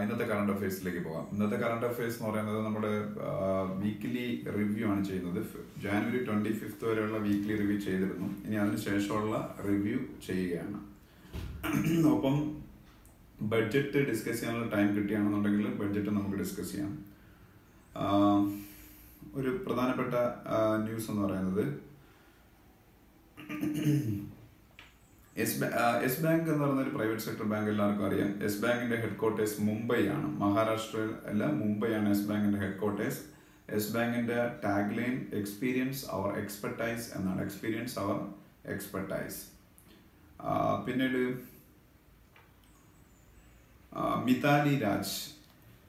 ഇന്നത്തെ കറണ്ട് അഫയേഴ്സിലേക്ക് പോകാം. ഇന്നത്തെ കറണ്ട് അഫയേഴ്സ് എന്ന് പറയുന്നത് നമ്മുടെ വീക്ക്ലി റിവ്യൂ ആണ് ചെയ്യുന്നത്. ജാനുവരി 25 വരെയുള്ള വീക്ക്ലി റിവ്യൂ ചെയ്തിരുന്നു. ഇനി അതിന് ശേഷമുള്ള റിവ്യൂ ചെയ്യുകയാണ്. ഒപ്പം ബഡ്ജറ്റ് ഡിസ്കസ് ചെയ്യാനുള്ള ടൈം കിട്ടുകയാണെന്നുണ്ടെങ്കിൽ ബഡ്ജറ്റ് നമുക്ക് ഡിസ്കസ് ചെയ്യാം. ഒരു പ്രധാനപ്പെട്ട ന്യൂസ് എന്ന് പറയുന്നത് യെസ് ബാങ്ക് എന്ന് പറയുന്ന ഒരു പ്രൈവറ്റ് സെക്ടർ ബാങ്ക് എല്ലാവർക്കും അറിയാം. യെസ് ബാങ്കിന്റെ ഹെഡ് ക്വാർട്ടേഴ്സ് മുംബൈ ആണ്. മഹാരാഷ്ട്രയിൽ അല്ല, മുംബൈ ആണ് യെസ് ബാങ്കിന്റെ ഹെഡ് ക്വാർട്ടേഴ്സ്. യെസ് ബാങ്കിന്റെ tag line experience our expertise എന്നാണ്. Experience our expertise. പിന്നീട് Mithali Raj,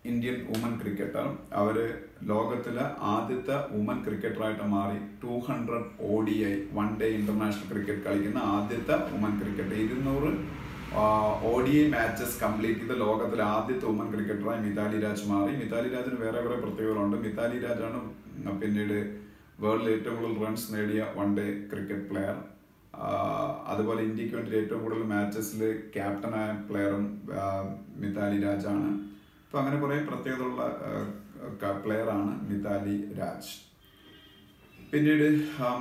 Indian woman cricketer. അവര് ലോകത്തിലെ ആദ്യത്തെ വുമൻ ക്രിക്കറ്ററായിട്ട് മാറി. 200 ODI one day international cricket കളിക്കുന്ന ആദ്യത്തെ woman cricketer. 200 ODI matches complete ചെയ്ത ലോകത്തിലെ ആദ്യത്തെ വുമൻ ക്രിക്കറ്ററായി മിതാലി രാജ് മാറി. മിതാലി രാജിന് വേറെ കുറെ പ്രത്യേകതകളുണ്ട്. മിതാലി രാജാണ് പിന്നീട് വേൾഡിൽ ഏറ്റവും കൂടുതൽ റൺസ് നേടിയ വൺ ഡേ ക്രിക്കറ്റ് പ്ലെയർ. അതുപോലെ ഇന്ത്യക്ക് വേണ്ടി ഏറ്റവും കൂടുതൽ മാച്ചസിൽ ക്യാപ്റ്റനായ പ്ലെയറും മിതാലി രാജാണ്. അപ്പോൾ അങ്ങനെ കുറേ പ്രത്യേകതയുള്ള പ്ലെയറാണ് മിതാലി രാജ്. പിന്നീട്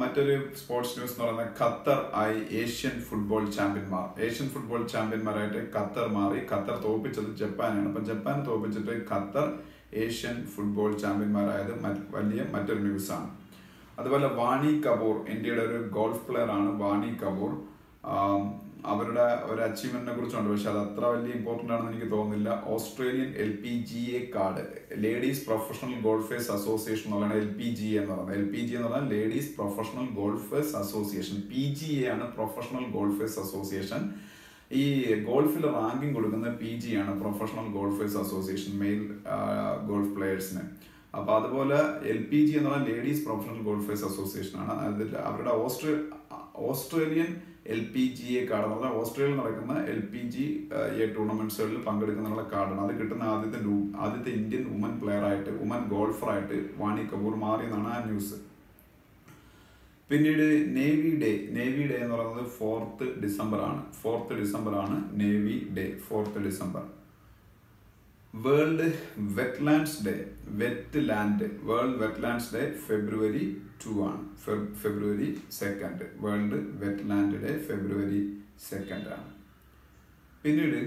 മറ്റൊരു സ്പോർട്സ് ന്യൂസ് എന്ന് പറയുന്നത് ഖത്തർ ആയി ഏഷ്യൻ ഫുട്ബോൾ ചാമ്പ്യന്മാർ. ഏഷ്യൻ ഫുട്ബോൾ ചാമ്പ്യന്മാരായിട്ട് ഖത്തർ മാറി. ഖത്തർ തോൽപ്പിച്ചത് ജപ്പാനാണ്. അപ്പം ജപ്പാൻ തോൽപ്പിച്ചിട്ട് ഖത്തർ ഏഷ്യൻ ഫുട്ബോൾ ചാമ്പ്യന്മാരായത് മറ്റൊരു ന്യൂസാണ്. അതുപോലെ വാണി കപൂർ, ഇന്ത്യയുടെ ഒരു ഗോൾഫ് പ്ലെയർ ആണ് വാണി കപൂർ. അവരുടെ ഒരു അച്ചീവ്മെന്റിനെ കുറിച്ചുണ്ട്, പക്ഷെ അത് അത്ര വലിയ ഇമ്പോർട്ടൻ്റ് ആണെന്ന് എനിക്ക് തോന്നുന്നില്ല. Australian LPGA card, ladies professional golfers association എന്നുള്ളതാണ് LPGA എന്ന് പറയുന്നത്. LPGA എന്ന് പറഞ്ഞാൽ ladies professional golfers association. PGA ആണ് പ്രൊഫഷണൽ ഗോൾഫേഴ്സ് അസോസിയേഷൻ. ഈ ഗോൾഫിൽ റാങ്കിങ് കൊടുക്കുന്നത് PGA ആണ്, professional golfers association, male golf പ്ലെയേഴ്സിന്. അപ്പൊ അതുപോലെ LPGA എന്ന് പറഞ്ഞാൽ ലേഡീസ് പ്രൊഫഷണൽ ഗോൾഫേഴ്സ് അസോസിയേഷൻ ആണ്. അതിൽ അവരുടെ ഓസ്ട്രേലിയൻ LPGA കാർഡ് എന്ന് പറഞ്ഞാൽ ഓസ്ട്രേലിയയിൽ നടക്കുന്ന LPGA ടൂർണമെന്റ്സുകളിൽ പങ്കെടുക്കുന്നതിനുള്ള കാർഡാണ്. അത് കിട്ടുന്ന ആദ്യത്തെ ഇന്ത്യൻ വുമൻ പ്ലെയർ ആയിട്ട്, വുമൻ ഗോൾഫറായിട്ട് വാണി കപൂർ മാറിയെന്നാണ് ആ ന്യൂസ്. പിന്നീട് നേവി ഡേ എന്ന് പറയുന്നത് 4th ഡിസംബർ ആണ്. 4th ഡിസംബർ ആണ് navy day. 4th December. World wetlands day, world wetlands day February 2 ആണ്. February 2. World wetland day February 2 ആണ്. പിന്നീട്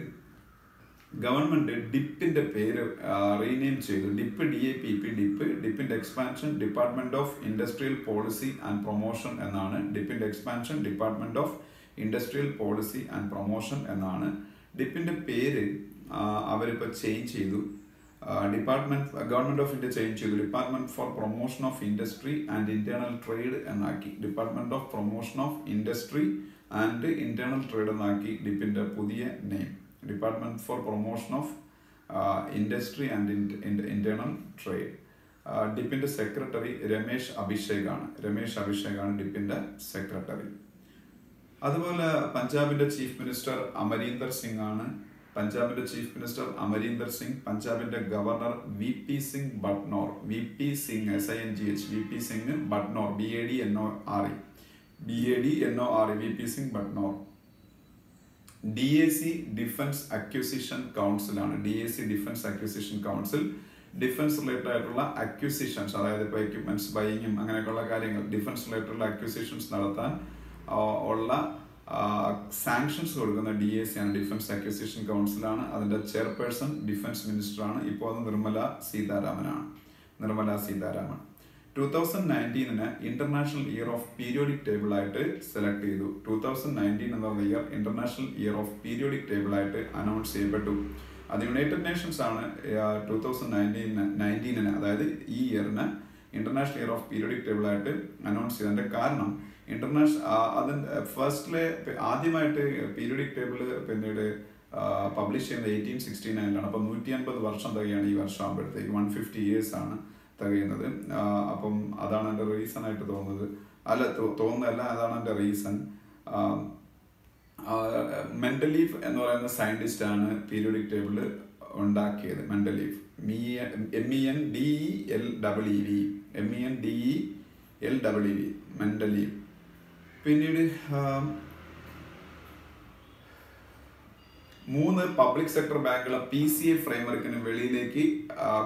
ഗവൺമെന്റ് ഡിപ്പിന്റെ പേര് റീനെയിം ചെയ്തു. ഡിപ്പിന്റെ expansion department of industrial policy and promotion എന്നാണ്. ഡിപ്പിന്റെ expansion department of industrial policy and promotion എന്നാണ്. ഡിപ്പിന്റെ പേര് അവരിപ്പോൾ ചേഞ്ച് ചെയ്തു. ഗവൺമെന്റ് ഓഫ് ഇന്ത്യ ചേഞ്ച് ചെയ്തു. Department for promotion of industry and internal trade എന്നാക്കി. Department of promotion of industry and internal trade എന്നാക്കി ഡിപ്പിന്റെ പുതിയ name. Department for promotion of industry and internal trade. ഡിപ്പിന്റെ സെക്രട്ടറി രമേശ് അഭിഷേക് ആണ് ഡിപ്പിന്റെ secretary. അതുപോലെ പഞ്ചാബിന്റെ ചീഫ് മിനിസ്റ്റർ അമരീന്ദർ സിംഗ് ആണ്. പഞ്ചാബിന്റെ governor VP Singh Badnore. VP Singh Badnore, BADNORE. VP Singh Badnore. DAC defence acquisition council ആണ്. DAC defence acquisition council defence related ആയിട്ടുള്ള അക്വിസിഷൻസ്, അതായത് ഇപ്പോൾ എക്യുപ്മെന്റ്സ് ബൈയിങ്ങും അങ്ങനെയൊക്കെയുള്ള കാര്യങ്ങൾ, ഡിഫൻസ് റിലേറ്റഡ് അക്വിസിഷൻസ് നടത്താൻ ഉള്ള സാങ്ഷൻസ് കൊടുക്കുന്ന DAC ആണ്, ഡിഫൻസ് അക്വിസിഷൻ കൗൺസിലാണ്. അതിന്റെ ചെയർപേഴ്സൺ ഡിഫൻസ് മിനിസ്റ്റർ ആണ്. ഇപ്പോൾ അത് Nirmala Sitharaman. 2019 international year of periodic table ആയിട്ട് സെലക്ട് ചെയ്തു. 2019 എന്ന year international year of periodic table ആയിട്ട് അനൗൺസ് ചെയ്യപ്പെട്ടു. അത് യുണൈറ്റഡ് നേഷൻസ് ആണ് 2019 അതായത് ഈ ഇയറിന് international year of periodic table ആയിട്ട് അനൗൺസ് ചെയ്തതിന്റെ കാരണം ഫസ്റ്റിലെ ആദ്യമായിട്ട് പീരിയോഡിക് ടേബിൾ പിന്നീട് പബ്ലിഷ് ചെയ്യുന്നത് 1869 അപ്പം 150 വർഷം തികയാണ് ഈ വർഷം ആകുമ്പോഴത്തേക്ക്. 150 years ആണ് തികയുന്നത്. അപ്പം അതാണ് എൻ്റെ റീസൺ ആയിട്ട് തോന്നുന്നത്. അതാണ് എൻ്റെ റീസൺ. മെൻഡലീഫ് എന്ന് പറയുന്ന സയന്റിസ്റ്റ് ആണ് പീരിയോഡിക് ടേബിൾ ഉണ്ടാക്കിയത്. Mendeleev, MENDELEV, Mendeleev. പിന്നീട് 3 പബ്ലിക് സെക്ടർ ബാങ്കുകളെ PCA ഫ്രെയിംവർക്കിന് വെളിയിലേക്ക്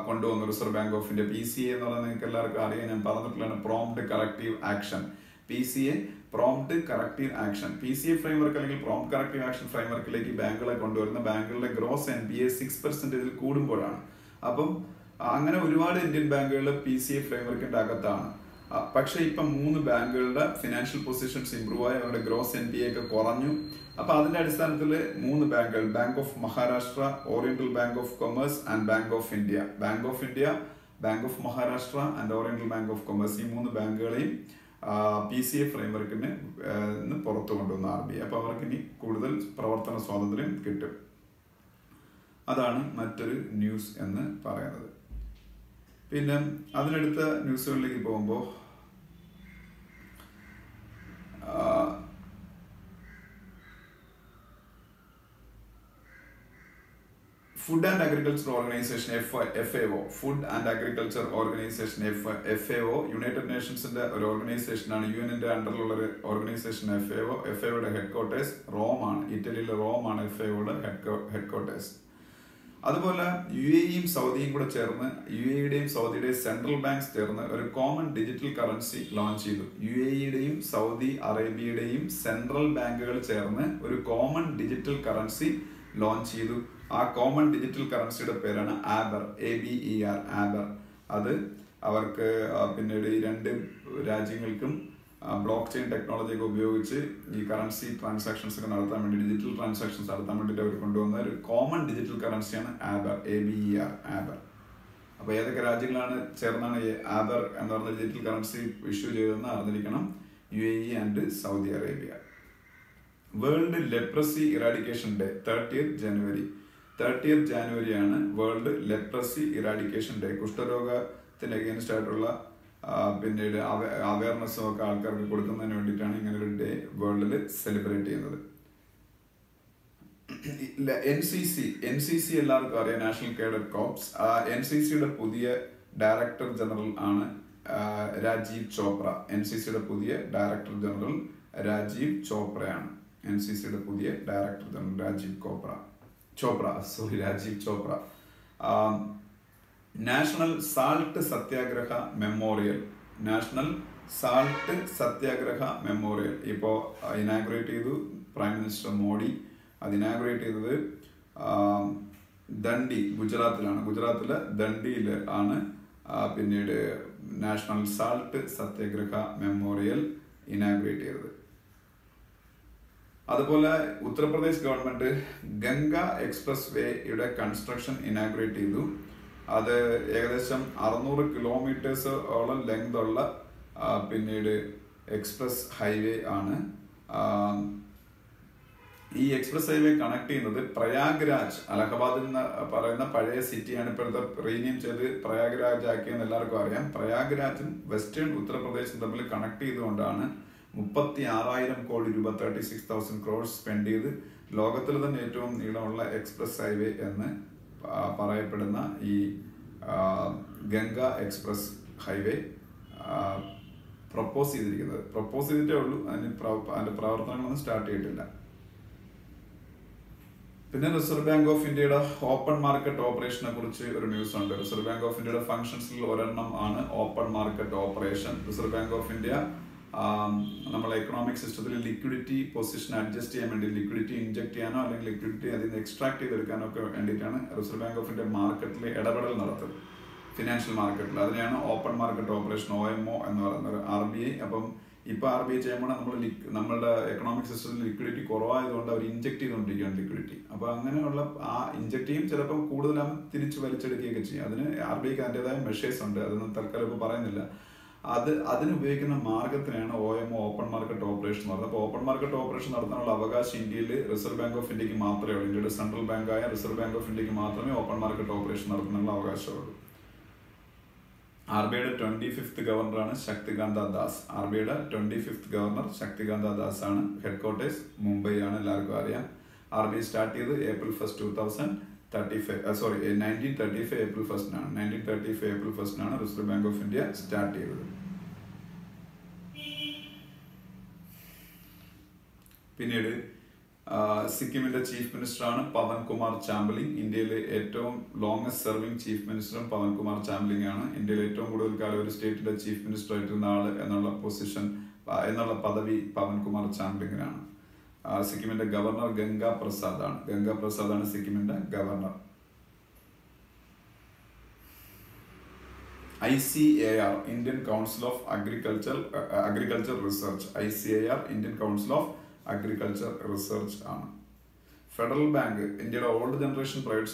കൊണ്ടുവന്നു reserve bank of India. PCA എന്ന് പറയുന്നത് നിങ്ങൾക്ക് എല്ലാവർക്കും അറിയാം, ഞാൻ പറഞ്ഞിട്ടുള്ളതാണ്, prompt corrective action. PCA prompt corrective action. PCA framework അല്ലെങ്കിൽ പ്രോംപ്റ്റ് കറക്റ്റീവ് ആക്ഷൻ ഫ്രെയിംവർക്കിലേക്ക് ബാങ്കുകളെ കൊണ്ടുവരുന്ന ബാങ്കുകളുടെ ഗ്രോസ് NPA 6% കൂടുമ്പോഴാണ്. അപ്പം അങ്ങനെ ഒരുപാട് ഇന്ത്യൻ ബാങ്കുകൾ PCA ഫ്രെയിംവർക്കിന്റെ അകത്താണ്. പക്ഷെ ഇപ്പം 3 ബാങ്കുകളുടെ ഫിനാൻഷ്യൽ പൊസിഷൻസ് ഇംപ്രൂവ് ആയി, അവരുടെ ഗ്രോസ് NPA ഒക്കെ കുറഞ്ഞു. അപ്പൊ അതിന്റെ അടിസ്ഥാനത്തിൽ 3 ബാങ്കുകൾ, bank of Maharashtra, oriental bank of commerce and bank of India, bank of India, bank of Maharashtra and oriental bank of commerce, ഈ 3 ബാങ്കുകളെയും PCA ഫ്രെയിംവർക്കിന് പുറത്തു കൊണ്ടുവന്ന RBI. അപ്പൊ അവർക്ക് ഇനി കൂടുതൽ പ്രവർത്തന സ്വാതന്ത്ര്യം കിട്ടും. അതാണ് മറ്റൊരു ന്യൂസ് എന്ന് പറയുന്നത്. പിന്നെ അതിനടുത്ത ന്യൂസുകളിലേക്ക് പോകുമ്പോൾ food and agriculture organisation FAO, food and agriculture organisation FAO United നേഷൻസിന്റെ ഒരു ഓർഗനൈസേഷനാണ്. UN-ന്റെ അണ്ടറിലുള്ള ഒരു ഓർഗനൈസേഷൻ FAO. FAOയുടെ ഹെഡ്ക്വാർട്ടേഴ്സ് റോമാണ്, ഇറ്റലിയിലെ റോമാണ് FAOയുടെ ഹെഡ്ക്വാർട്ടേഴ്സ്. അതുപോലെ UAEയും സൗദിയും കൂടെ ചേർന്ന്, UAEയുടെയും സൗദിയുടെയും സെൻട്രൽ ബാങ്ക്സ് ചേർന്ന് ഒരു കോമൺ ഡിജിറ്റൽ കറൻസി ലോഞ്ച് ചെയ്തു. UAEയുടെയും സൗദി അറേബ്യയുടെയും സെൻട്രൽ ബാങ്കുകൾ ചേർന്ന് ഒരു കോമൺ ഡിജിറ്റൽ കറൻസി ലോഞ്ച് ചെയ്തു. ആ കോമൺ ഡിജിറ്റൽ കറൻസിയുടെ പേരാണ് ABER, ABER. അത് അവർക്ക് പിന്നീട് ഈ 2 രാജ്യങ്ങൾക്കും ബ്ലോക്ക് ചെയിൻ ടെക്നോളജി ഒക്കെ ഉപയോഗിച്ച് ഈ കറൻസി ട്രാൻസാക്ഷൻസ് ഒക്കെ നടത്താൻ വേണ്ടി, ഡിജിറ്റൽ ട്രാൻസാക്ഷൻസ് നടത്താൻ വേണ്ടിയിട്ട് അവർ കൊണ്ടുവന്ന ഒരു കോമൺ ഡിജിറ്റൽ കറൻസിയാണ് ABER. അപ്പൊ ഏതൊക്കെ രാജ്യങ്ങളാണ് ചേർന്നാണ് ABER എന്ന് പറഞ്ഞ ഡിജിറ്റൽ കറൻസി ഇഷ്യൂ ചെയ്തതെന്ന് അറിഞ്ഞിരിക്കണം. UAE and Saudi Arabia. World leprosy eradication day 30th ജനുവരിയാണ് വേൾഡ് ലെപ്രസി ഇറാഡിക്കേഷൻ ഡേ. കുഷ്ഠരോഗത്തിന് അഗേൻസ്റ്റ് ആയിട്ടുള്ള പിന്നീട് അവയർനെസ്സും ഒക്കെ ആൾക്കാർക്ക് കൊടുക്കുന്നതിന് വേണ്ടിയിട്ടാണ് ഇങ്ങനെ ഒരു ഡേ വേൾഡിൽ സെലിബ്രേറ്റ് ചെയ്യുന്നത്. NCC എല്ലാവർക്കും അറിയാം, നാഷണൽ കേഡറ്റ് കോർപ്സ്. NCCയുടെ പുതിയ ഡയറക്ടർ ജനറൽ ആണ് രാജീവ് ചോപ്ര. NCCയുടെ പുതിയ ഡയറക്ടർ ജനറൽ രാജീവ് ചോപ്രയാണ്. NCCയുടെ പുതിയ director general Rajeev Chopra. National salt satyagraha memorial ഇപ്പോൾ ഇനാഗുറേറ്റ് ചെയ്തു പ്രൈം മിനിസ്റ്റർ മോഡി. അത് ഇനാഗുറേറ്റ് ചെയ്തത് ഗുജറാത്തിലെ ദണ്ഡിയിൽ ആണ്. പിന്നീട് national salt satyagraha memorial inaugurate ചെയ്തത്. അതുപോലെ ഉത്തർപ്രദേശ് ഗവൺമെന്റ് ഗംഗ എക്സ്പ്രസ് വേയുടെ കൺസ്ട്രക്ഷൻ ഇനാഗുറേറ്റ് ചെയ്തു. അത് ഏകദേശം 600 കിലോമീറ്റേഴ്സോളം ലെങ്ത് ഉള്ള പിന്നീട് എക്സ്പ്രസ് ഹൈവേ ആണ്. ഈ എക്സ്പ്രസ് ഹൈവേ കണക്ട് ചെയ്യുന്നത് പ്രയാഗ്രാജ്, അലഹബാദ് എന്ന് പറയുന്ന പഴയ സിറ്റിയാണ് ഇപ്പോഴത്തെ റീനെയിം ചെയ്ത് പ്രയാഗ്രാജ് ആക്കിയെന്ന് എല്ലാവർക്കും അറിയാം. പ്രയാഗ്രാജും വെസ്റ്റേൺ ഉത്തർപ്രദേശും തമ്മിൽ കണക്ട് ചെയ്തുകൊണ്ടാണ് 36,000 കോടി രൂപ 36,000 crores സ്പെൻഡ് ചെയ്ത് ലോകത്തിൽ തന്നെ ഏറ്റവും നീളമുള്ള എക്സ്പ്രസ് ഹൈവേ എന്ന് പറയപ്പെടുന്ന ഈ ഗംഗ എക്സ്പ്രസ് ഹൈവേ പ്രപ്പോസ് ചെയ്തിട്ടേ ഉള്ളൂ. അതിന്റെ പ്രവർത്തനങ്ങളൊന്നും സ്റ്റാർട്ട് ചെയ്തിട്ടില്ല. പിന്നെ റിസർവ് ബാങ്ക് ഓഫ് ഇന്ത്യയുടെ ഓപ്പൺ മാർക്കറ്റ് ഓപ്പറേഷനെ കുറിച്ച് ഒരു ന്യൂസ് ഉണ്ട്. റിസർവ് ബാങ്ക് ഓഫ് ഇന്ത്യയുടെ ഫംഗ്ഷൻസിൽ ഒരെണ്ണം ആണ് open market operation. Reserve bank of India നമ്മളെ എക്കണോമിക് സിസ്റ്റത്തിൽ ലിക്വിഡിറ്റി പൊസിഷൻ അഡ്ജസ്റ്റ് ചെയ്യാൻ വേണ്ടി, ലിക്വിഡിറ്റി ഇൻജെക്ട് ചെയ്യാനോ അല്ലെങ്കിൽ ലിക്വിഡിറ്റി അതിൽ നിന്ന് എക്സ്ട്രാക്ട് ചെയ്തെടുക്കാനോ ഒക്കെ വേണ്ടിയിട്ടാണ് റിസർവ് ബാങ്ക് ഓഫ് ഇന്ത്യ മാർക്കറ്റിൽ ഇടപെടൽ നടത്തുന്നത്, ഫിനാൻഷ്യൽ മാർക്കറ്റിൽ. അതിനെയാണ് ഓപ്പൺ മാർക്കറ്റ് ഓപ്പറേഷൻ OMO എന്ന് പറയുന്നത്. RBI അപ്പം ഇപ്പൊ RBI ചെയ്യുമ്പോൾ നമ്മളുടെ എക്കണോമിക് സിസ്റ്റത്തിൽ ലിക്വിഡിറ്റി കുറവായതുകൊണ്ട് അവർ ഇൻജെക്ട് ചെയ്തുകൊണ്ടിരിക്കുകയാണ് ലിക്വിഡിറ്റി. അപ്പൊ അങ്ങനെയുള്ള ആ ഇൻജെക്ട് ചെയ്യും, ചിലപ്പോൾ കൂടുതലാകും തിരിച്ച് വലിച്ചെടുക്കുകയൊക്കെ ചെയ്യും. അതിന് RBIക്ക് അതിൻ്റെതായ മെഷേഴ്സ് ഉണ്ട്, അതൊന്നും തൽക്കാലം ഇപ്പോൾ പറയുന്നില്ല. അതിനുപയോഗിക്കുന്ന മാർഗത്തിനാണ് OMO, ഓപ്പൺ മാർക്കറ്റ് ഓപ്പറേഷൻ എന്ന് പറയുന്നത്. അപ്പോൾ ഓപ്പൺ മാർക്കറ്റ് ഓപ്പറേഷൻ നടത്താനുള്ള അവകാശം ഇന്ത്യയിൽ റിസർവ് ബാങ്ക് ഓഫ് ഇന്ത്യക്ക് മാത്രമേ ഉള്ളൂ. ഇന്ത്യയുടെ സെൻട്രൽ ബാങ്കായ റിസർവ് ബാങ്ക് ഓഫ് ഇന്ത്യക്ക് മാത്രമേ ഓപ്പൺ മാർക്കറ്റ് ഓപ്പറേഷൻ നടത്താനുള്ള അവകാശമുള്ളൂ. RBIയുടെ 25th ഗവർണറാണ് ശക്തികാന്ത ദാസ്. RBIയുടെ 25th ഗവർണർ ശക്തികാന്ത ദാസ് ആണ്. ഹെഡ്ക്വാർട്ടേഴ്സ് മുംബൈ ആണ്, എല്ലാവർക്കും അറിയാം. RBI സ്റ്റാർട്ട് ചെയ്ത് April 1, 1935 April 1 1935 April 1 reserve bank of India start ചെയ്തത്. പിന്നീട് സിക്കിമിന്റെ ചീഫ് മിനിസ്റ്ററാണ് പവൻ കുമാർ ചാമ്പലിംഗ്. ഇന്ത്യയിലെ ഏറ്റവും ലോങ്സ്റ്റ് സെർവിംഗ് ചീഫ് മിനിസ്റ്ററും പവൻ കുമാർ ചാമ്പലിംഗ് ആണ്. ഇന്ത്യയിൽ ഏറ്റവും കൂടുതൽ കാലം ഒരു സ്റ്റേറ്റിന്റെ ചീഫ് മിനിസ്റ്റർ ആയിട്ടിരുന്ന ആള് എന്നുള്ള പദവി പവൻ കുമാർ ചാമ്പലിംഗിനാണ്. സിക്കിമിന്റെ ഗവർണർ ഗംഗാ പ്രസാദ് ആണ് സിക്കിമിന്റെ governor. ICAR Indian council of agriculture research. ICAR Indian council of agriculture research ആണ്. ഫെഡറൽ ബാങ്ക് ഇന്ത്യയുടെ ഓൾഡ് ജനറേഷൻ പ്രൈവറ്റ്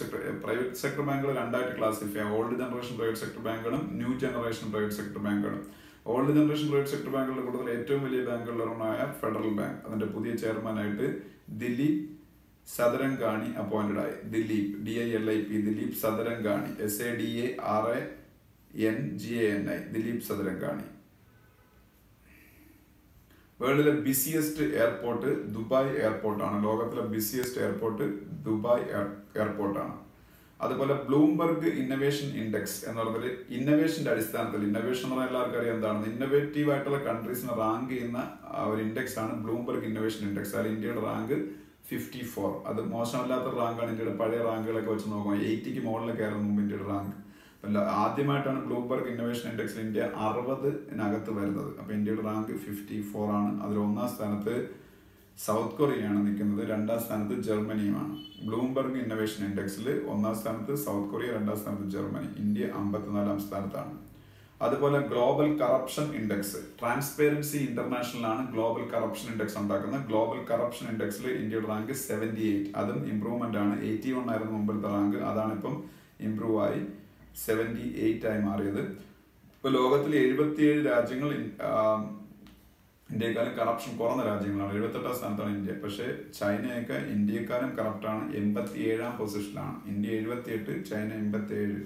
സെക്ടർ ബാങ്കുകൾ രണ്ടായിട്ട് ക്ലാസിഫൈ ചെയ്യാം. ഓൾഡ് ജനറേഷൻ പ്രൈവറ്റ് സെക്ടർ ബാങ്കുകളും ന്യൂ ജനറേഷൻ പ്രൈവറ്റ് സെക്ടർ ബാങ്കുകളും. ഓൾഡ് ജനറേഷൻ പ്രൈവറ്റ് സെക്ടർ ബാങ്കുകളുടെ കൂടുതൽ ഏറ്റവും വലിയ ബാങ്കുകളിലൊന്നായ ഫെഡറൽ ബാങ്ക്, അതിന്റെ പുതിയ ചെയർമാനായിട്ട് ദിലീപ് സദരംഗാണി അപ്പോയിന്റഡ് ആയി. DILIP ദിലീപ് സദരംഗാണി. SADRANGANI ദിലീപ് സദരംഗാണി. വേൾഡിലെ ബിസിയസ്റ്റ് എയർപോർട്ട് ദുബായ് എയർപോർട്ടാണ്. ലോകത്തിലെ ബിസിയസ്റ്റ് എയർപോർട്ട് ദുബായ് എയർപോർട്ടാണ്. അതുപോലെ ബ്ലൂംബർഗ് ഇന്നൊവേഷൻ ഇൻഡെക്സ് എന്ന് പറഞ്ഞാൽ ഇന്നൊവേഷന്റെ അടിസ്ഥാനത്തിൽ, ഇന്നൊവേഷൻ എന്ന് പറഞ്ഞാൽ എല്ലാവർക്കും അറിയാം എന്താണ്, ഇന്നൊവേറ്റീവ് ആയിട്ടുള്ള കൺട്രീസിനെ റാങ്ക് ചെയ്യുന്ന ഒരു ഇൻഡെക്സ് ആണ് ബ്ലൂംബർഗ് ഇന്നൊവേഷൻ ഇൻഡെക്സ്. അതിൽ ഇന്ത്യയുടെ റാങ്ക് 54. അത് മോശമല്ലാത്ത റാങ്കാണ്. ഇന്ത്യയുടെ പഴയ റാങ്കുകളൊക്കെ വെച്ച് നോക്കുമ്പോൾ 80ക്ക് മുകളിൽ കയറുന്ന മുമ്പ് ഇന്ത്യയുടെ റാങ്ക്. ആദ്യമായിട്ടാണ് ബ്ലൂംബർഗ് ഇന്നൊവേഷൻ ഇൻഡെക്സിൽ ഇന്ത്യ 60-നകത്ത് വരുന്നത്. അപ്പൊ ഇന്ത്യയുടെ റാങ്ക് 54 ആണ്. അതിൽ 1ാം സ്ഥാനത്ത് സൗത്ത് കൊറിയയാണ് നിൽക്കുന്നത്, 2ാം സ്ഥാനത്ത് ജർമ്മനിയുമാണ്. ബ്ലൂംബർഗ് ഇന്നൊവേഷൻ ഇൻഡെക്സിൽ 1ാം സ്ഥാനത്ത് സൗത്ത് കൊറിയ, 2ാം സ്ഥാനത്ത് ജർമ്മനി. ഇന്ത്യ 54ാം സ്ഥാനത്താണ്. അതുപോലെ global corruption index, transparency international ആണ് ഗ്ലോബൽ കറപ്ഷൻ ഇൻഡെക്സ് ഉണ്ടാക്കുന്നത്. ഗ്ലോബൽ കറപ്ഷൻ ഇൻഡെക്സിൽ ഇന്ത്യയുടെ റാങ്ക് 78. അതും ഇംപ്രൂവ്മെന്റ് ആണ്. 81 ആയിരുന്നു മുമ്പിലത്തെ റാങ്ക്, അതാണ് ഇപ്പം ഇംപ്രൂവ് ആയി 78 ആയി മാറിയത്. ഇപ്പൊ ലോകത്തിലെ 77 രാജ്യങ്ങൾ ഇന്ത്യക്കാരും കറപ്ഷൻ കുറഞ്ഞ രാജ്യങ്ങളാണ്. 78ാം സ്ഥാനത്താണ് ഇന്ത്യ. പക്ഷെ ചൈനയൊക്കെ ഇന്ത്യക്കാരും കറപ്റ്റാണ്, 87ാം പൊസിഷനിലാണ്. ഇന്ത്യ 78, ചൈന 87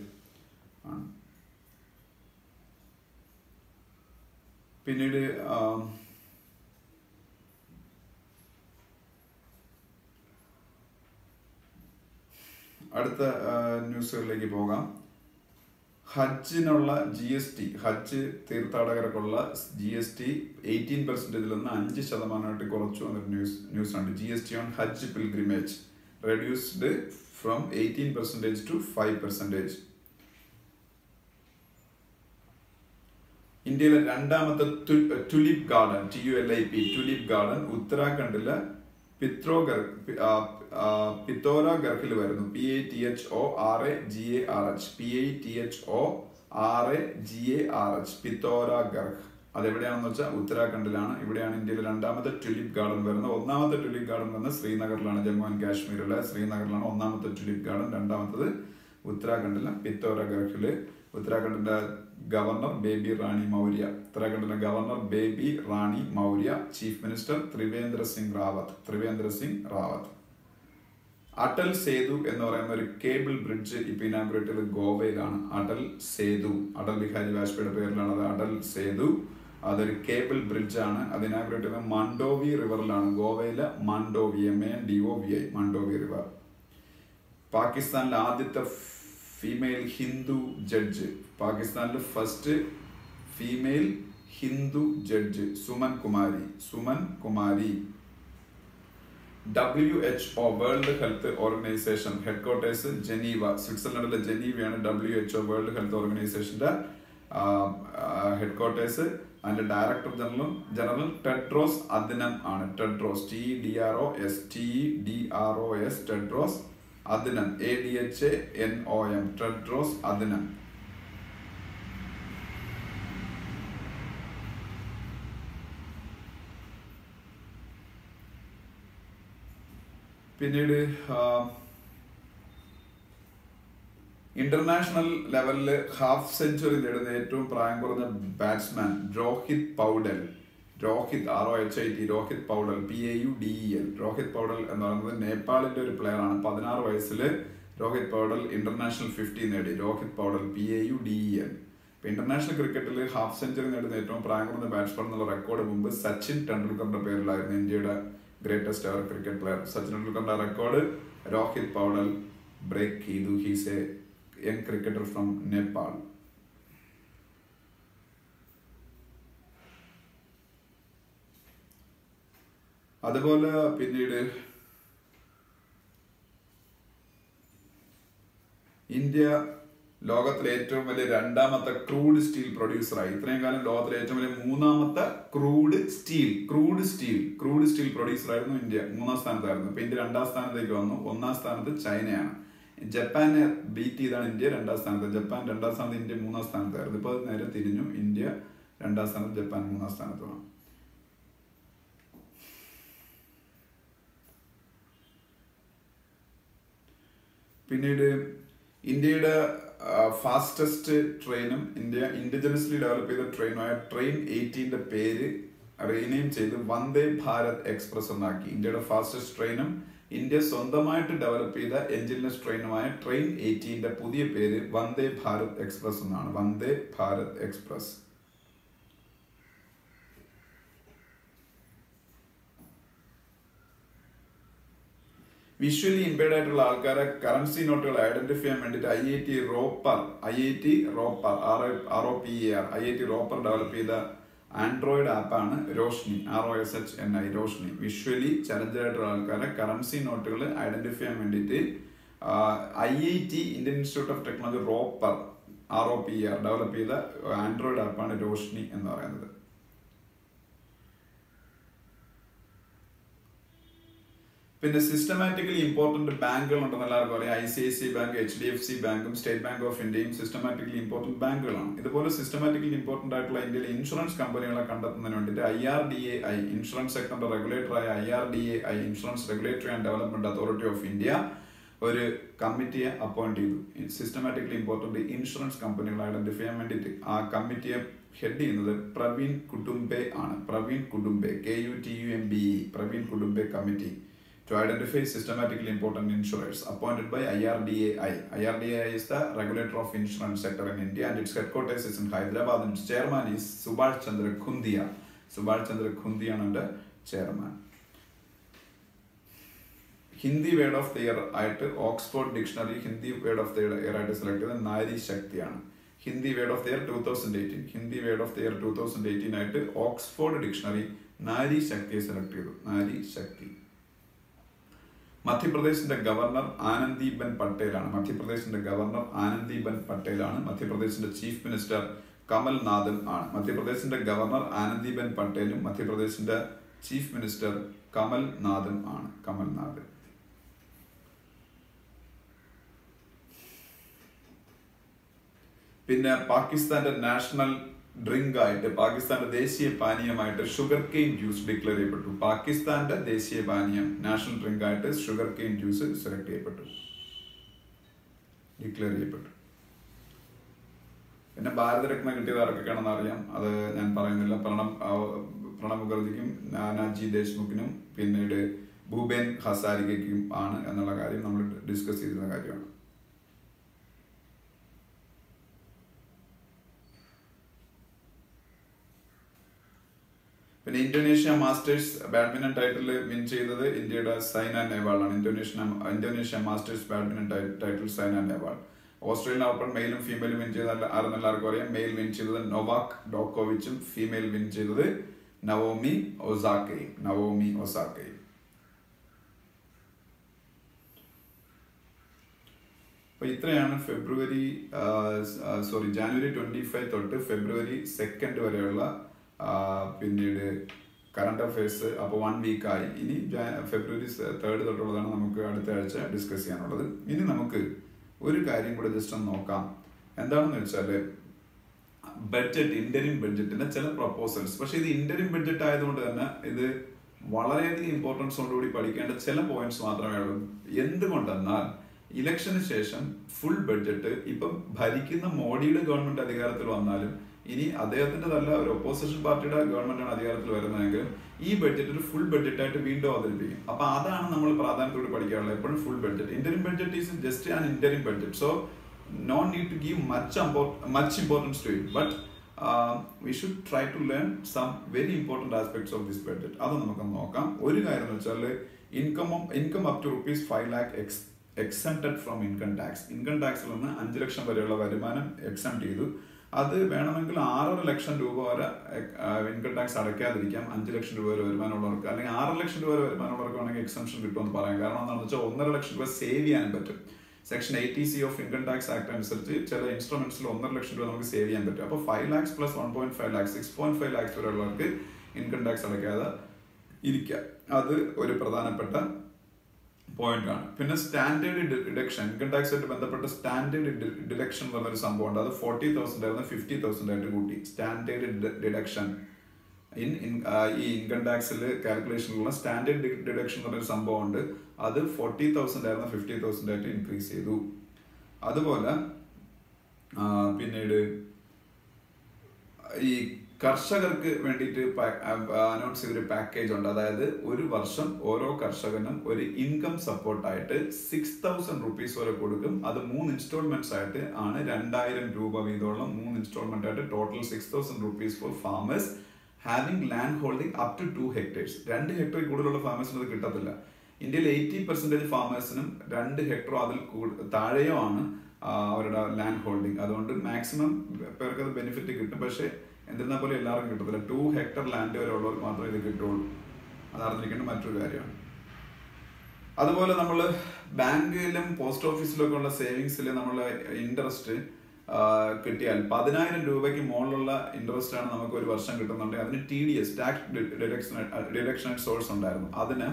ആണ്. പിന്നീട് അടുത്ത ന്യൂസുകളിലേക്ക് പോകാം. ഹജ്ജിനുള്ള GST, ഹജ്ജ് തീർത്ഥാടകർക്കുള്ള GST 18% നിന്ന് 5% കുറച്ചു എന്നൊരു ന്യൂസ് ഉണ്ട്. GST on Hajj pilgrimage reduced from 18% to 5%. ഇന്ത്യയിലെ രണ്ടാമത്തെ tulip garden, TULIP tulip garden ഉത്തരാഖണ്ഡിലെ പിത്തോരാഗർഹിൽ വരുന്നു. PITHORAGARH പിത്തോരാഗർഹ്. അതെവിടെയാണെന്ന് വെച്ചാൽ ഉത്തരാഖണ്ഡിലാണ്. ഇവിടെയാണ് ഇന്ത്യയിലെ രണ്ടാമത്തെ ടുലിപ്പ് ഗാർഡൻ വരുന്നത്. 1ാമത്തെ ടുലിപ്പ് ഗാർഡൻ വരുന്നത് ശ്രീനഗറിലാണ്, ജമ്മു ആൻഡ് കാശ്മീരിലെ ശ്രീനഗറിലാണ് 1ാമത്തെ ടുലിപ്പ് ഗാർഡൻ. 2ാമത്തത് ഉത്തരാഖണ്ഡിലെ പിത്തോരാഗർഹില്. ഉത്തരാഖണ്ഡിന്റെ governor Baby Rani Maurya. Chief minister Trivendra Singh Rawat. Atal Setu എന്ന് പറയുന്ന ഒരു കേബിൾ ബ്രിഡ്ജ് ഇപ്പൊ ഇനാഗുറേറ്റ് ചെയ്തത് ഗോവയിലാണ്. അടൽ ബിഹാരി വാജ്പേയിയുടെ പേരിലാണ് അത് അടൽ സേതു. അതൊരു കേബിൾ ബ്രിഡ്ജ് ആണ്. അത് ഇനാഗുറേറ്റ് ചെയ്തത് മണ്ടോവി റിവറിലാണ്. ഗോവയിലെ മണ്ടോവി, MANDOVI മണ്ടോവി റിവർ. പാകിസ്ഥാനിലെ ആദ്യത്തെ ഫീമെയിൽ ഹിന്ദു ജഡ്ജ്, പാകിസ്ഥാനിലെ first female Hindu judge Suman Kumari. WHO world health organisation headquarters Geneva, സ്വിറ്റ്സർലൻഡിലെ ജനീവയാണ് WHO വേൾഡ് ഹെൽത്ത് ഓർഗനൈസേഷന്റെ ഹെഡ്ക്വാർട്ടേഴ്സ്. അതിന്റെ ഡയറക്ടർ ജനറൽ ടെഡ്രോസ് അദ്നം ആണ്. Tedros TEDROS Tedros Adhanom ADHANOM Tedros Adhanom. പിന്നീട് ഇന്റർനാഷണൽ ലെവലില് ഹാഫ് സെഞ്ചുറി നേടുന്ന ഏറ്റവും പ്രായം കുറഞ്ഞ ബാറ്റ്സ്മാൻ രോഹിത് പൗഡൽ. രോഹിത് പൗഡൽ PAUDEL. രോഹിത് പൗഡൽ എന്ന് പറയുന്നത് നേപ്പാളിന്റെ ഒരു പ്ലെയർ ആണ്. 16 വയസ്സില് രോഹിത് പൗഡൽ ഇന്റർനാഷണൽ 50 നേടി. രോഹിത് പൗഡൽ PAUDEL. ഇന്റർനാഷണൽ ക്രിക്കറ്റിൽ ഹാഫ് സെഞ്ചുറി നേടുന്ന ഏറ്റവും പ്രായം കുറഞ്ഞ ബാറ്റ്സ്മാൻ എന്നുള്ള റെക്കോർഡ് മുമ്പ് സച്ചിൻ ടെണ്ടുൽക്കറിന്റെ പേരിലായിരുന്നു. ഇന്ത്യയുടെ greatest ever cricket player Sachin ടെണ്ടുൽക്കറിന്റെ റെക്കോർഡ് രോഹിത് പൗഡൽ ബ്രേക്ക് ചെയ്തു. He's a young cricketer from Nepal. അതുപോലെ പിന്നീട് ഇന്ത്യ ലോകത്തിലെ ഏറ്റവും വലിയ രണ്ടാമത്തെ ക്രൂഡ് സ്റ്റീൽ പ്രൊഡ്യൂസറായി. ഇത്രയും കാലം ലോകത്തിലെ ഏറ്റവും വലിയ മൂന്നാമത്തെ ക്രൂഡ് സ്റ്റീൽ പ്രൊഡ്യൂസറായിരുന്നു ഇന്ത്യ. 3-ാം സ്ഥാനത്തായിരുന്നു. ഇപ്പൊ ഇന്ത്യ 2-ാം സ്ഥാനത്തേക്ക് വന്നു. 1-ാം സ്ഥാനത്ത് ചൈനയാണ്. ജപ്പാനെ ബീറ്റ് ചെയ്താണ് ഇന്ത്യ 2-ാം സ്ഥാനത്ത്. ജപ്പാൻ 2-ാം സ്ഥാനത്ത്, ഇന്ത്യ 3-ാം സ്ഥാനത്തായിരുന്നു. ഇപ്പൊ അത് നേരെ തിരിഞ്ഞു. ഇന്ത്യ 2-ാം സ്ഥാനത്ത്, ജപ്പാൻ 3-ാം സ്ഥാനത്തുമാണ്. പിന്നീട് ഇന്ത്യയുടെ ഫാസ്റ്റസ്റ്റ് ട്രെയിനും ഇന്ത്യ ഇൻഡിജിനസ്ലി ഡെവലപ്പ് ചെയ്ത ട്രെയിനുമായ ട്രെയിൻ 18ന്റെ പേര് റീനെയിം ചെയ്ത് വന്ദേ ഭാരത് എക്സ്പ്രസ് എന്നാക്കി. ഇന്ത്യയുടെ ഫാസ്റ്റസ്റ്റ് ട്രെയിനും ഇന്ത്യ സ്വന്തമായിട്ട് ഡെവലപ്പ് ചെയ്ത എഞ്ചിൻലെസ് ട്രെയിനുമായ ട്രെയിൻ 18ന്റെ പുതിയ പേര് വന്ദേ ഭാരത് എക്സ്പ്രസ് എന്നാണ്. Vande Bharat express. Visually impaired ആയിട്ടുള്ള ആൾക്കാരെ കറൻസി നോട്ടുകൾ ഐഡന്റിഫൈ ചെയ്യാൻ വേണ്ടിയിട്ട് IIT റോപ്പർ ഡെവലപ്പ് ചെയ്ത ആൻഡ്രോയിഡ് ആപ്പാണ് Roshni, ROSHNI, Roshni. Visually challenged ആയിട്ടുള്ള ആൾക്കാരെ കറൻസി നോട്ടുകൾ ഐഡന്റിഫൈ ചെയ്യാൻ വേണ്ടിയിട്ട് IIT Indian institute of technology Ropar develop ചെയ്ത ആൻഡ്രോയിഡ് ആപ്പാണ് റോഷ്നി എന്ന് പറയുന്നത്. പിന്നെ സിസ്റ്റമാറ്റിക്കലി ഇമ്പോർട്ടന്റ് ബാങ്കുകൾ ഉണ്ടെന്ന് എല്ലാവർക്കും അറിയാം. ICICI ബാങ്ക്, HDFC ബാങ്കും സ്റ്റേറ്റ് ബാങ്ക് ഓഫ് ഇന്ത്യയും സിസ്റ്റമാറ്റിക്കലി ഇമ്പോർട്ടന്റ് ബാങ്കുകളാണ്. ഇതുപോലെ സിസ്റ്റമാറ്റിക്കലി ഇമ്പോർട്ടന്റ് ആയിട്ടുള്ള ഇന്ത്യയിലെ ഇൻഷുറൻസ് കമ്പനികളെ കണ്ടെത്തുന്നതിന് വേണ്ടിയിട്ട് IRDAI, ഇൻഷുറൻസ് സെക്ടറിന്റെ റെഗുലേറ്ററായ IRDAI, insurance regulatory and development authority of India, ഒരു കമ്മിറ്റിയെ അപ്പോയിന്റ് ചെയ്തു. സിസ്റ്റമാറ്റിക്കലി ഇമ്പോർട്ടന്റ് ഇൻഷുറൻസ് കമ്പനികൾ ഐഡന്റിഫൈ ചെയ്യാൻ വേണ്ടിയിട്ട്. ആ കമ്മിറ്റിയെ ഹെഡ് ചെയ്യുന്നത് പ്രവീൺ കുടുംബെ ആണ്. Praveen Kutumbe, KUTUMBE, Praveen Kutumbe committee to identify systematically important insurers, appointed by IRDAI. IRDAI is the regulator of insurance sector in India, and its headquarters is in Hyderabad, and its chairman is Subhash Chandra Khundia. Subhash Chandra Khundia is the chairman. Hindi word of the year ആയിട്ട് Oxford dictionary Hindi word of the year ആയിട്ട് select ചെയ്തത് നാരി ശക്തിയാണ്. Hindi word of the year 2018 ആയിട്ട് Oxford dictionary നാരി ശക്തിയെ select ചെയ്തു. Nari Shakti. മധ്യപ്രദേശിന്റെ governor Anandiben പട്ടേലാണ്. മധ്യപ്രദേശിന്റെ chief minister കമൽനാഥും ആണ്. മധ്യപ്രദേശിന്റെ governor Anandiben പട്ടേലും മധ്യപ്രദേശിന്റെ chief minister കമൽനാഥും ആണ്. കമൽനാഥ്. പിന്നെ പാകിസ്ഥാന്റെ നാഷണൽ ഡ്രിങ്ക് ആയിട്ട്, പാകിസ്ഥാന്റെ ദേശീയ പാനീയമായിട്ട് ഷുഗർ കെയിൻ ജ്യൂസ് ഡിക്ലെയർ ചെയ്യപ്പെട്ടു. പാകിസ്ഥാന്റെ ദേശീയ പാനീയം നാഷണൽ ഡ്രിങ്ക് ആയിട്ട് ഷുഗർ കെയിൻ ജ്യൂസ് ഡിക്ലെയർ ചെയ്യപ്പെട്ടു. പിന്നെ ഭാരതരത്ന കിട്ടിയത് ആർക്കൊക്കെയാണെന്ന് അറിയാം, അത് ഞാൻ പറയുന്നില്ല. പ്രണബ് മുഖർജിക്കും നാനാജി ദേശ്മുഖിനും പിന്നീട് ഭൂപേൻ ഹസാരികയ്ക്കും ആണ് എന്നുള്ള കാര്യം നമ്മൾ ഡിസ്കസ് ചെയ്തിരുന്ന കാര്യമാണ്. പിന്നെ Indonesia masters badminton title win ചെയ്തത് ഇന്ത്യയുടെ സൈന നെഹ്വാളാണ്. Indonesia masters badminton title Saina Nehwal. Australian open മെയിലും ഫീമെയിലും വിൻ ചെയ്ത ആരെന്ന് എല്ലാവർക്കും അറിയാം. മെയിൽ വിൻ ചെയ്തത് നൊവാക് ഡോക്കോവിച്ചും ഫീമെയിൽ വിൻ ചെയ്തത് നവോമി ഒസാക്കയും. അപ്പൊ ഇത്രയാണ് ജാനുവരി 25 തൊട്ട് ഫെബ്രുവരി 2 വരെയുള്ള പിന്നീട് കറണ്ട് അഫയേഴ്സ്. അപ്പോൾ 1 വീക്കായി. ഇനി ഫെബ്രുവരി 3 തൊട്ടുള്ളതാണ് നമുക്ക് അടുത്ത ആഴ്ച ഡിസ്കസ് ചെയ്യാനുള്ളത്. ഇനി നമുക്ക് ഒരു കാര്യം കൂടെ ജസ്റ്റ് ഒന്ന് നോക്കാം. എന്താണെന്ന് വെച്ചാൽ ബഡ്ജറ്റ്, ഇന്റരിം ബഡ്ജറ്റിന്റെ ചില പ്രപ്പോസൽസ്. പക്ഷെ ഇത് ഇന്റരിം ബഡ്ജറ്റ് ആയതുകൊണ്ട് തന്നെ ഇത് വളരെയധികം ഇമ്പോർട്ടൻസോടുകൂടി പഠിക്കേണ്ട ചില പോയിന്റ്സ് മാത്രമേ ഉള്ളൂ. എന്തുകൊണ്ടെന്നാൽ ഇലക്ഷന് ശേഷം ഫുൾ ബഡ്ജറ്റ്, ഇപ്പം ഭരിക്കുന്ന മോഡിയുടെ ഗവൺമെന്റ് അധികാരത്തിൽ വന്നാലും ഇനി അദ്ദേഹത്തിന്റെ നല്ല ഒരു ഒപ്പോസിഷൻ പാർട്ടിയുടെ ഗവൺമെന്റാണ് അധികാരത്തിൽ വരുന്നതെങ്കിൽ ഈ ബഡ്ജറ്റ് ഒരു ഫുൾ ബഡ്ജറ്റായിട്ട് വീണ്ടും അവതരിപ്പിക്കും. അപ്പൊ അതാണ് നമ്മൾ പ്രാധാന്യത്തോട് പഠിക്കാറുള്ളത്. എപ്പോഴും full budget. Interim budget is just an interim budget. So no need to give much importance to it, but we should try to learn some very important aspects of this budget. അത് നമുക്ക് നോക്കാം. ഒരു കാര്യം എന്ന് വെച്ചാൽ income up to ₹5 lakh exempted from income tax. ഇൻകം ടാക്സിൽ നിന്ന് 5 ലക്ഷം വരെയുള്ള വരുമാനം എക്സംപ്റ്റ് ചെയ്തു. അത് വേണമെങ്കിൽ 6.5 ലക്ഷം രൂപ വരെ ഇൻകം ടാക്സ് അടയ്ക്കാതിരിക്കാം 5 ലക്ഷം രൂപ വരെ വരുമാനമുള്ളവർക്ക്. അല്ലെങ്കിൽ 6 ലക്ഷം രൂപ വരെ വരുമാനമുള്ളവർക്ക് വേണമെങ്കിൽ എക്സംഷൻ കിട്ടുമെന്ന് പറയാം. കാരണം എന്താണെന്ന് വെച്ചാൽ 1.5 ലക്ഷം രൂപ സേവ് ചെയ്യാനും പറ്റും. Section 80C of income tax act അനുസരിച്ച് ചില ഇൻസ്ട്രുമെന്റ്സിൽ 1.5 ലക്ഷം രൂപ നമുക്ക് സേവ് ചെയ്യാൻ പറ്റും. അപ്പോൾ 5 lakhs plus 1.5 lakhs 6.5 lakhs വരെയുള്ളവർക്ക് income tax അടയ്ക്കാതെ ഇരിക്കുക. അത് ഒരു പ്രധാനപ്പെട്ട പോയിന്റ് ആണ്. പിന്നെ സ്റ്റാൻഡേർഡ് ഡിഡക്ഷൻ, ഇൻകം ടാക്സ് ആയിട്ട് ബന്ധപ്പെട്ട സ്റ്റാൻഡേർഡ് ഡിഡക്ഷൻ എന്ന് പറഞ്ഞൊരു സംഭവം ഉണ്ട്. അത് 40,000 ആയിരുന്നു 50,000 ആയിട്ട് കൂട്ടി. സ്റ്റാൻഡേർഡ് ഡിഡക്ഷൻ ഈ ഇൻകം ടാക്സിൽ കാൽക്കുലേഷനിലുള്ള സ്റ്റാൻഡേർഡ് ഡിഡക്ഷൻ എന്ന് പറഞ്ഞൊരു സംഭവം ഉണ്ട്. അത് 40,000 ആയിരുന്നു 50,000 ആയിട്ട് ഇൻക്രീസ് ചെയ്തു. അതുപോലെ പിന്നീട് ഈ കർഷകർക്ക് വേണ്ടിയിട്ട് അനൗൺസ് ചെയ്തൊരു പാക്കേജ് ഉണ്ട്. അതായത് ഒരു വർഷം ഓരോ കർഷകനും ഒരു ഇൻകം സപ്പോർട്ടായിട്ട് 6,000 rupees വരെ കൊടുക്കും. അത് 3 installments ആയിട്ട് ആണ്. 2,000 രൂപ വീതമുള്ള 3 installment ആയിട്ട് total 6,000 rupees for farmers having land holding up to 2 hectares. 2 ഹെക്ടറിൽ കൂടുതലുള്ള ഫാമേഴ്സിന് അത് കിട്ടത്തില്ല. ഇന്ത്യയിൽ 80% ഫാമേഴ്സിനും 2 ഹെക്ടറോ അതിൽ താഴെയോ ആണ് അവരുടെ ലാൻഡ് ഹോൾഡിംഗ്. അതുകൊണ്ട് മാക്സിമം പേർക്ക് അത് ബെനിഫിറ്റ് കിട്ടും. പക്ഷേ എന്നിരുന്നാൽ പോലും എല്ലാവർക്കും കിട്ടത്തില്ല. 2 hectare ലാൻഡ് വരെ ഉള്ളവർക്ക് മാത്രമേ ഇത് കിട്ടുള്ളൂ. അത് അറിഞ്ഞിരിക്കേണ്ട മറ്റൊരു കാര്യമാണ്. അതുപോലെ നമ്മൾ ബാങ്കിലും പോസ്റ്റ് ഓഫീസിലൊക്കെ ഉള്ള സേവിങ്സിൽ നമ്മൾ ഇൻട്രസ്റ്റ് കിട്ടിയാൽ 10,000 രൂപയ്ക്ക് മുകളിലുള്ള ഇൻട്രസ്റ്റ് ആണ് നമുക്ക് ഒരു വർഷം കിട്ടുന്നുണ്ടെങ്കിൽ അതിന് TDS ടാക്സ് ഡിഡക്ഷൻ സോഴ്സ് ഉണ്ടായിരുന്നു. അതിന്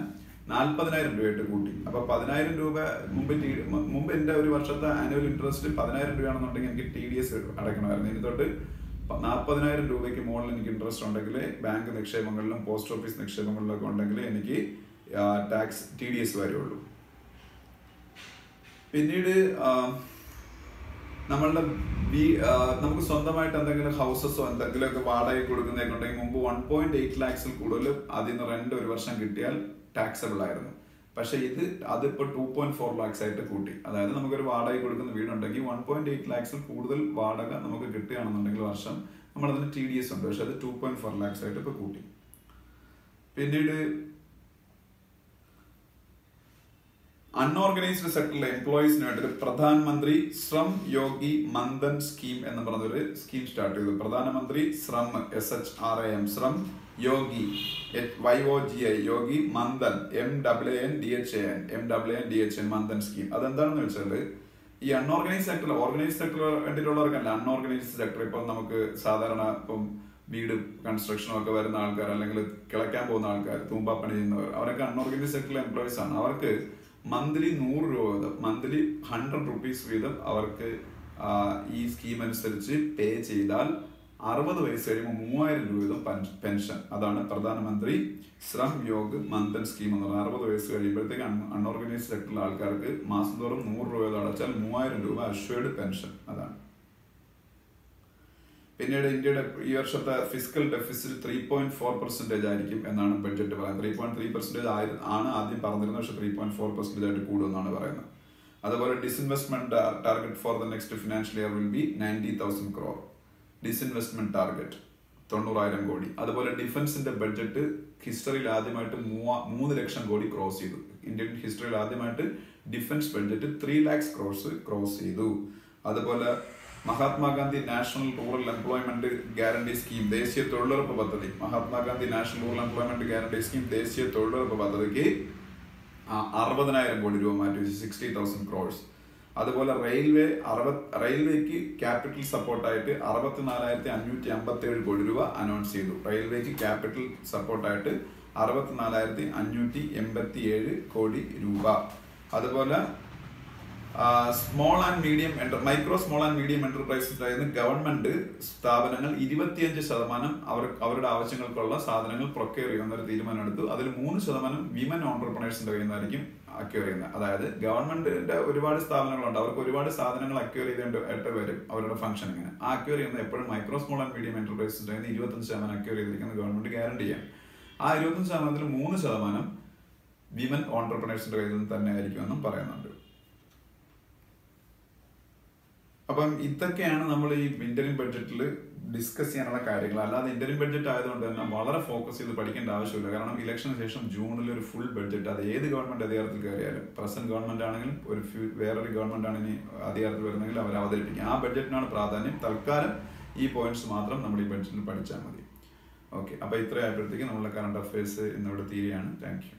40,000 രൂപയായിട്ട് കൂട്ടി. അപ്പൊ 10,000 രൂപ മുമ്പ് എന്റെ ഒരു വർഷത്തെ ആനുവൽ ഇൻട്രസ്റ്റ് 10,000 രൂപയാണെന്നുണ്ടെങ്കിൽ എനിക്ക് TDS അടയ്ക്കണമായിരുന്നു. ഇനി തൊട്ട് 40,000 രൂപയ്ക്ക് മുകളിൽ എനിക്ക് ഇൻട്രസ്റ്റ് ഉണ്ടെങ്കിൽ ബാങ്ക് നിക്ഷേപങ്ങളിലും പോസ്റ്റ് ഓഫീസ് നിക്ഷേപങ്ങളിലൊക്കെ ഉണ്ടെങ്കിൽ എനിക്ക് ടാക്സ് TDS വരുള്ളൂ. പിന്നീട് നമ്മളുടെ നമുക്ക് സ്വന്തമായിട്ട് എന്തെങ്കിലും ഹൗസസോ എന്തെങ്കിലുമൊക്കെ വാടകയ്ക്ക് കൊടുക്കുന്നതൊക്കെ ഉണ്ടെങ്കിൽ മുമ്പ് 1.8 lakhs കൂടുതൽ അതിൽ നിന്ന് റെന്റ് ഒരു വർഷം കിട്ടിയാൽ ടാക്സബിൾ ആയിരുന്നു. പക്ഷെ അതിപ്പോൾ 2.4 lakhs ആയിട്ട് കൂട്ടി. അതായത് നമുക്കൊരു വാടക കൊടുക്കുന്ന വീടുണ്ടെങ്കിൽ 1.8 lakhs കൂടുതൽ വാടക നമുക്ക് കിട്ടുകയാണെന്നുണ്ടെങ്കിൽ വർഷം നമ്മളതിന് TDS ഉണ്ട്. പക്ഷെ അത് 2.4 lakhs ആയിട്ട് ഇപ്പൊ കൂട്ടി. പിന്നീട് അൺഓർഗനൈസ്ഡ് സെക്ടറിലെ എംപ്ലോയീസിന് വേണ്ടി പ്രധാനമന്ത്രി ശ്രം യോഗി മന്ദൻ സ്കീം എന്ന് പറഞ്ഞൊരു സ്കീം സ്റ്റാർട്ട് ചെയ്തു. Pradhan Mantri Shram SHRAM Shram Yogi YOGI Yogi Mandhan MANDHAN Mandhan scheme. അതെന്താണെന്ന് വെച്ചാൽ ഈ അൺഓർഗനൈസ് സെക്ടർ ഓർഗനൈസ് സെക്ടർ വേണ്ടിയിട്ടുള്ളവർക്കല്ല. അൺഓർഗനൈസ്ഡ് സെക്ടർ ഇപ്പം നമുക്ക് സാധാരണ ഇപ്പം വീട് കൺസ്ട്രക്ഷനും ഒക്കെ വരുന്ന ആൾക്കാർ അല്ലെങ്കിൽ കിളയ്ക്കാൻ പോകുന്ന ആൾക്കാർ തൂമ്പാപ്പണി ചെയ്യുന്നവർ അവരൊക്കെ അൺഓർഗനൈസ് സെക്ടറിലെ എംപ്ലോയീസ് ആണ്. അവർക്ക് മന്ത്ലി 100 രൂപ വീതം മന്ത്ലി 100 rupees വീതം അവർക്ക് ഈ സ്കീം അനുസരിച്ച് പേ ചെയ്താൽ 60 വയസ്സ് കഴിയുമ്പോൾ 3,000 രൂപ വീതം പെൻഷൻ. അതാണ് പ്രധാനമന്ത്രി ശ്രം യോഗി മന്ദൻ സ്കീം എന്ന് പറയുന്നത്. 60 വയസ്സ് കഴിയുമ്പോഴത്തേക്ക് അൺഓർഗനൈസ്ഡ് സെക്ടറിലെ ആൾക്കാർക്ക് മാസം തോറും 100 രൂപ വീതം അടച്ചാൽ 3,000 രൂപ അഷ്വേർഡ് പെൻഷൻ. അതാണ്. പിന്നീട് ഇന്ത്യയുടെ ഈ വർഷത്തെ ഫിസിക്കൽ ഡെഫിസിറ്റ് 3.4% ആയിരിക്കും എന്നാണ് ബഡ്ജറ്റ് പറയുന്നത്. 3.3% ആണ് ആദ്യം പറഞ്ഞിരുന്നത്. പക്ഷെ 3.4% ആയിട്ട് കൂടുമെന്നാണ് പറയുന്നത്. അതുപോലെ disinvestment target for the next financial year will be 90,000 crore. Disinvestment target 90,000 കോടി. അതുപോലെ ഡിഫൻസിന്റെ ബഡ്ജറ്റ് ഹിസ്റ്ററിയിൽ ആദ്യമായിട്ട് 3 ലക്ഷം കോടി ക്രോസ് ചെയ്തു. ഇന്ത്യൻ ഹിസ്റ്ററിയിൽ ആദ്യമായിട്ട് defence budget 3 lakhs crores cross ചെയ്തു. അതുപോലെ Mahatma Gandhi national rural employment guarantee scheme ദേശീയ തൊഴിലുറപ്പ് പദ്ധതി Mahatma Gandhi national rural employment guarantee scheme ദേശീയ തൊഴിലുറപ്പ് പദ്ധതിക്ക് 60,000 കോടി രൂപ മാറ്റി വെച്ചു. 60,000 crores. അതുപോലെ റെയിൽവേക്ക് ക്യാപിറ്റൽ സപ്പോർട്ടായിട്ട് 64,557 കോടി രൂപ അനൗൺസ് ചെയ്തു. റെയിൽവേക്ക് ക്യാപിറ്റൽ സപ്പോർട്ടായിട്ട് 64,587 കോടി രൂപ. അതുപോലെ micro small and medium enterprises ആയിരുന്നു ഗവൺമെന്റ് സ്ഥാപനങ്ങൾ 25% അവരുടെ ആവശ്യങ്ങൾക്കുള്ള സാധനങ്ങൾ പ്രൊക്യൂർ ചെയ്യുന്ന ഒരു തീരുമാനം എടുത്തു. അതിൽ 3% വിമൻ ഓൺടർപ്രണേഴ്സിന്റെ കയ്യിൽ നിന്നായിരിക്കും അക്യൂർ ചെയ്യുന്നത്. അതായത് ഗവൺമെന്റിന്റെ ഒരുപാട് സ്ഥാപനങ്ങളുണ്ട്, അവർക്ക് ഒരുപാട് സാധനങ്ങൾ അക്യൂർ ചെയ്തേണ്ടതായിട്ട് വരും അവരുടെ ഫംഗ്ഷനിങ്ങിന്. ആ അക്യൂർ ചെയ്യുന്നത് എപ്പോഴും മൈക്രോ സ്മോൾ ആൻഡ് മീഡിയം എന്റർപ്രൈസസിന്റെ 25% അക്യൂർ ചെയ്തിരിക്കുന്നത് ഗവൺമെന്റ് ഗ്യാരണ്ടി ചെയ്യാം. ആ 25%-ൽ 3% വിമൻ ഓൺടർപ്രണേഴ്സിന്റെ കയ്യിൽ നിന്ന് തന്നെ ആയിരിക്കുമെന്നും പറയുന്നുണ്ട്. അപ്പം ഇതൊക്കെയാണ് നമ്മൾ ഈ ഇന്ത്യൻ ബഡ്ജറ്റിൽ ഡിസ്കസ് ചെയ്യാനുള്ള കാര്യങ്ങൾ. അല്ലാതെ ഇന്ത്യൻ ബഡ്ജറ്റ് ആയതുകൊണ്ട് തന്നെ വളരെ ഫോക്കസ് ചെയ്ത് പഠിക്കേണ്ട ആവശ്യമില്ല. കാരണം ഇലക്ഷന് ശേഷം ജൂണിൽ ഒരു ഫുൾ ബഡ്ജറ്റ്, അത് ഏത് ഗവൺമെന്റ് അധികാരത്തിൽ കയറിയാലും, പ്രസന്റ് ഗവൺമെന്റ് ആണെങ്കിലും വേറൊരു ഗവൺമെന്റ് ആണെങ്കിൽ അധികാരത്തിൽ വരുന്നെങ്കിൽ അവർ അവതരിപ്പിക്കും. ആ ബഡ്ജറ്റിനാണ് പ്രാധാന്യം. തൽക്കാലം ഈ പോയിന്റ്സ് മാത്രം നമ്മൾ ഈ ബഡ്ജറ്റിൽ പഠിച്ചാൽ മതി. ഓക്കെ, അപ്പോൾ ഇത്രയായപ്പോഴത്തേക്ക് നമ്മളുടെ കറണ്ട് അഫയേഴ്സ് ഇന്നിവിടെ തീരുകയാണ്. Thank you.